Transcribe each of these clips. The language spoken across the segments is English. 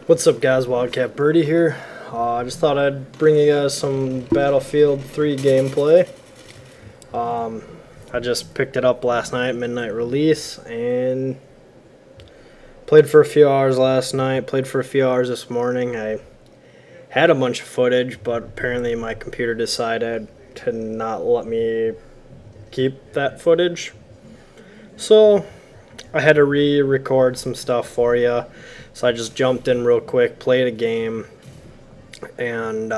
What's up, guys? Wildcat Birdie here. I just thought I'd bring you guys some Battlefield 3 gameplay. I just picked it up last night, midnight release, and played for a few hours last night, played for a few hours this morning. I had a bunch of footage, but apparently my computer decided to not let me keep that footage. So I had to re-record some stuff for you. So I just jumped in real quick, played a game, and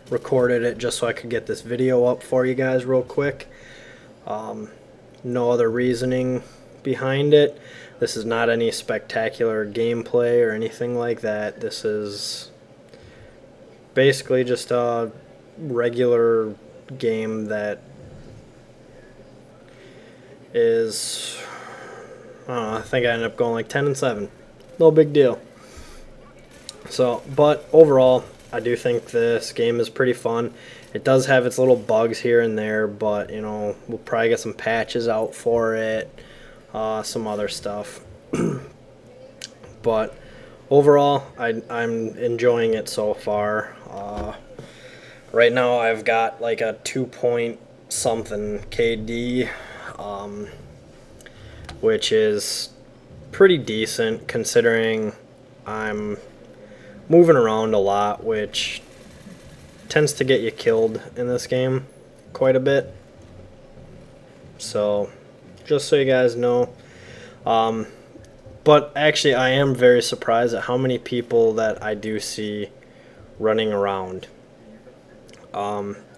recorded it just so I could get this video up for you guys real quick. No other reasoning behind it. This is not any spectacular gameplay or anything like that. This is basically just a regular game that is, I don't know, I think I ended up going like 10-7. No big deal. So, but overall, I do think this game is pretty fun. It does have its little bugs here and there, but you know, we'll probably get some patches out for it, some other stuff. But overall, I'm enjoying it so far. Right now, I've got like a 2 something KD, which is pretty decent considering I'm moving around a lot, which tends to get you killed in this game quite a bit. So just so you guys know, but actually I am very surprised at how many people that I do see running around.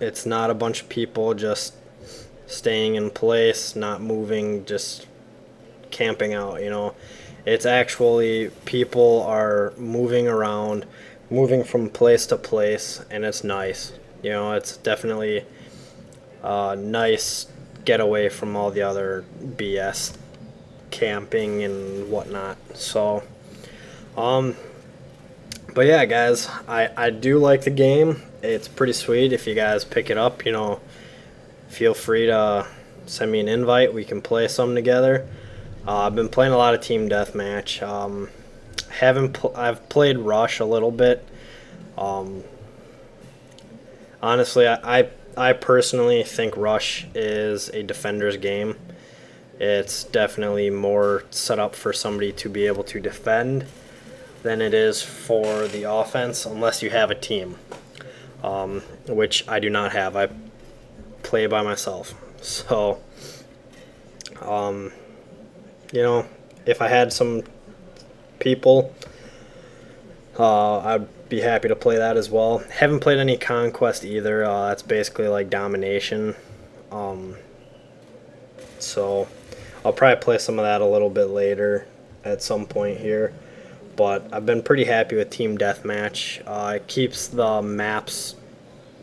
It's not a bunch of people just staying in place, not moving, just camping out, you know. It's actually people are moving around, moving from place to place, and it's nice. You know, it's definitely a nice getaway from all the other BS camping and whatnot. So but yeah, guys, I do like the game. It's pretty sweet. If you guys pick it up, you know, feel free to send me an invite. We can play some together. I've been playing a lot of team deathmatch. I've played Rush a little bit. Honestly, I personally think Rush is a defender's game. It's definitely more set up for somebody to be able to defend than it is for the offense, unless you have a team, which I do not have. I play by myself. So, you know, if I had some people, I'd be happy to play that as well. Haven't played any Conquest either. That's basically like domination. So I'll probably play some of that a little bit later at some point here. But I've been pretty happy with Team Deathmatch. It keeps the maps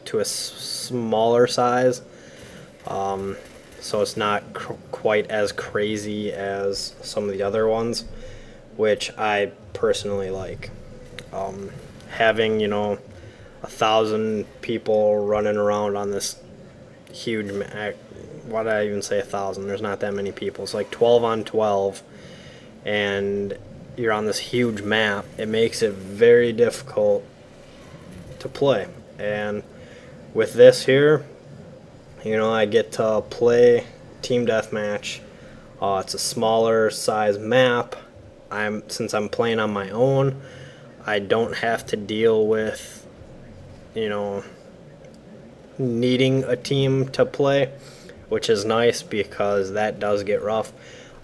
to a smaller size. So it's not quite as crazy as some of the other ones, which I personally like. Having, you know, 1,000 people running around on this huge map. Why did I even say 1,000? There's not that many people. It's like 12 on 12, and you're on this huge map. It makes it very difficult to play. And with this here, you know, I get to play Team Deathmatch. It's a smaller size map. Since I'm playing on my own, I don't have to deal with, you know, needing a team to play, which is nice because that does get rough.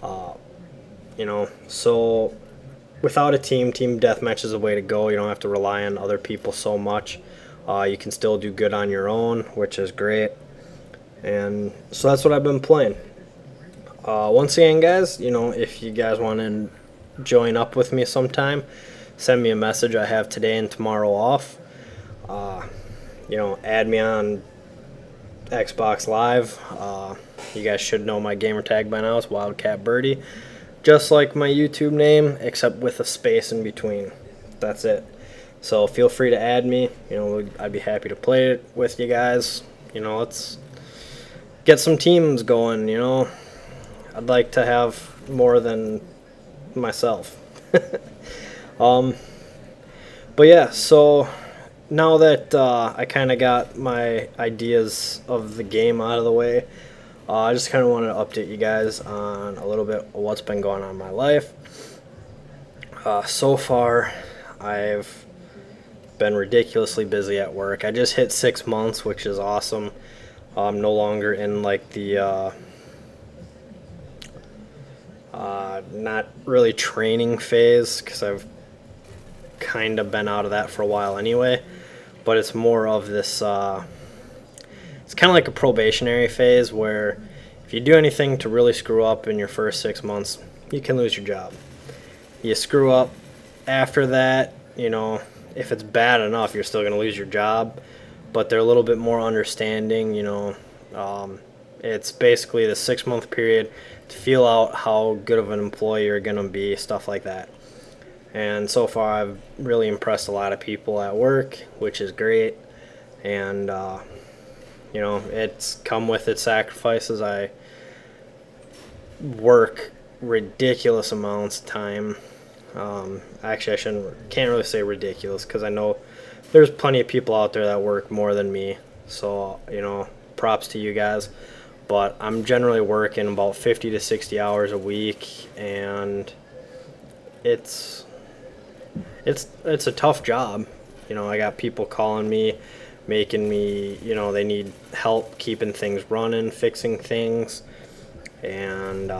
You know, so without a team, Team Deathmatch is the way to go. You don't have to rely on other people so much. You can still do good on your own, which is great. And so that's what I've been playing. Once again, guys, you know, if you guys want to join up with me sometime, send me a message. I have today and tomorrow off. You know, add me on Xbox Live. You guys should know my gamer tag by now. It's Wildcat Birdie, just like my YouTube name, except with a space in between. That's it. So feel free to add me. You know, I'd be happy to play it with you guys. You know, let's get some teams going. You know, I'd like to have more than myself. But yeah, so now that I kind of got my ideas of the game out of the way, I just kind of wanted to update you guys on a little bit of what's been going on in my life. So far, I've been ridiculously busy at work. I just hit 6 months, which is awesome. I'm no longer in like the not really training phase, because I've kind of been out of that for a while anyway. But it's more of this, it's kind of like a probationary phase where if you do anything to really screw up in your first 6 months, you can lose your job. You screw up after that, you know, if it's bad enough, you're still going to lose your job, but they're a little bit more understanding, you know. It's basically the 6 month period to feel out how good of an employee you're going to be, stuff like that. And so far I've really impressed a lot of people at work, which is great. And you know, it's come with its sacrifices. I work ridiculous amounts of time. Actually, can't really say ridiculous, because I know there's plenty of people out there that work more than me. So, you know, props to you guys. But I'm generally working about 50 to 60 hours a week, and it's a tough job. You know, I got people calling me, making me, you know, they need help keeping things running, fixing things, and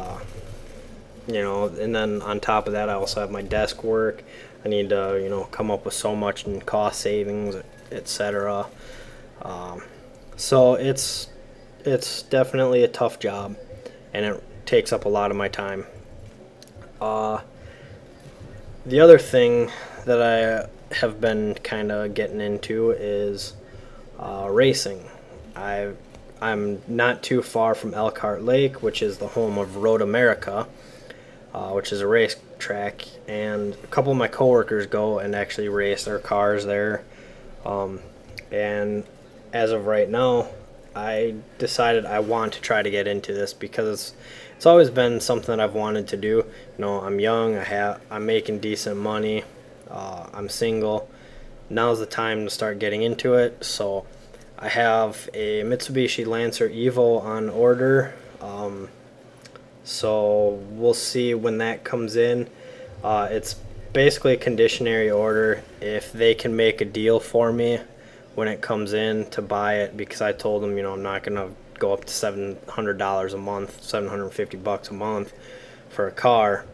you know, and then on top of that, I also have my desk work. I need to, you know, come up with so much in cost savings, etc. So it's definitely a tough job, and it takes up a lot of my time. The other thing that I have been kind of getting into is racing. I'm not too far from Elkhart Lake, which is the home of Road America, which is a race track, and a couple of my coworkers go and actually race their cars there. And as of right now, I decided I want to try to get into this, because it's always been something that I've wanted to do. You know, I'm young, I'm making decent money, I'm single. Now's the time to start getting into it. So I have a Mitsubishi Lancer Evo on order. So we'll see when that comes in. It's basically a conditionary order. If they can make a deal for me when it comes in to buy it, because I told them, you know, I'm not going to go up to $700 a month, $750 a month for a car.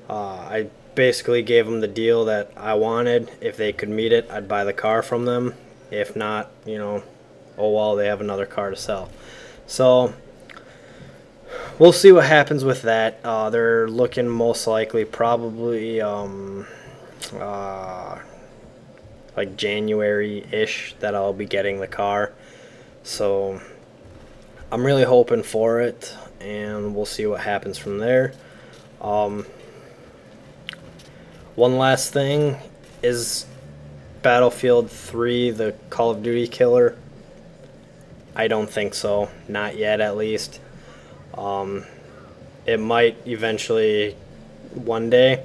I basically gave them the deal that I wanted. If they could meet it, I'd buy the car from them. If not, you know, oh well, they have another car to sell. So we'll see what happens with that. They're looking most likely probably like January-ish that I'll be getting the car. So I'm really hoping for it, and we'll see what happens from there. One last thing, is Battlefield 3 the Call of Duty killer? I don't think so. Not yet, at least. It might eventually one day.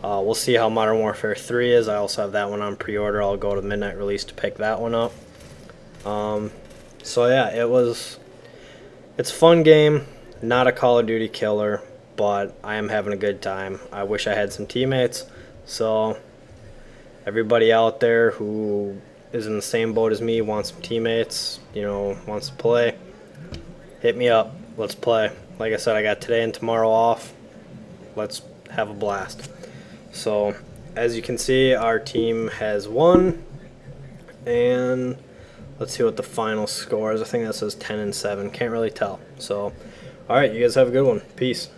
We'll see how Modern Warfare 3 is. I also have that one on pre-order. I'll go to midnight release to pick that one up. So yeah, it's a fun game. Not a Call of Duty killer, but I am having a good time. I wish I had some teammates. So everybody out there who is in the same boat as me, wants some teammates, you know, wants to play, hit me up. Let's play. Like I said, I got today and tomorrow off. Let's have a blast. So as you can see, our team has won, and let's see what the final score is. I think that says 10-7. Can't really tell. So alright, you guys have a good one. Peace.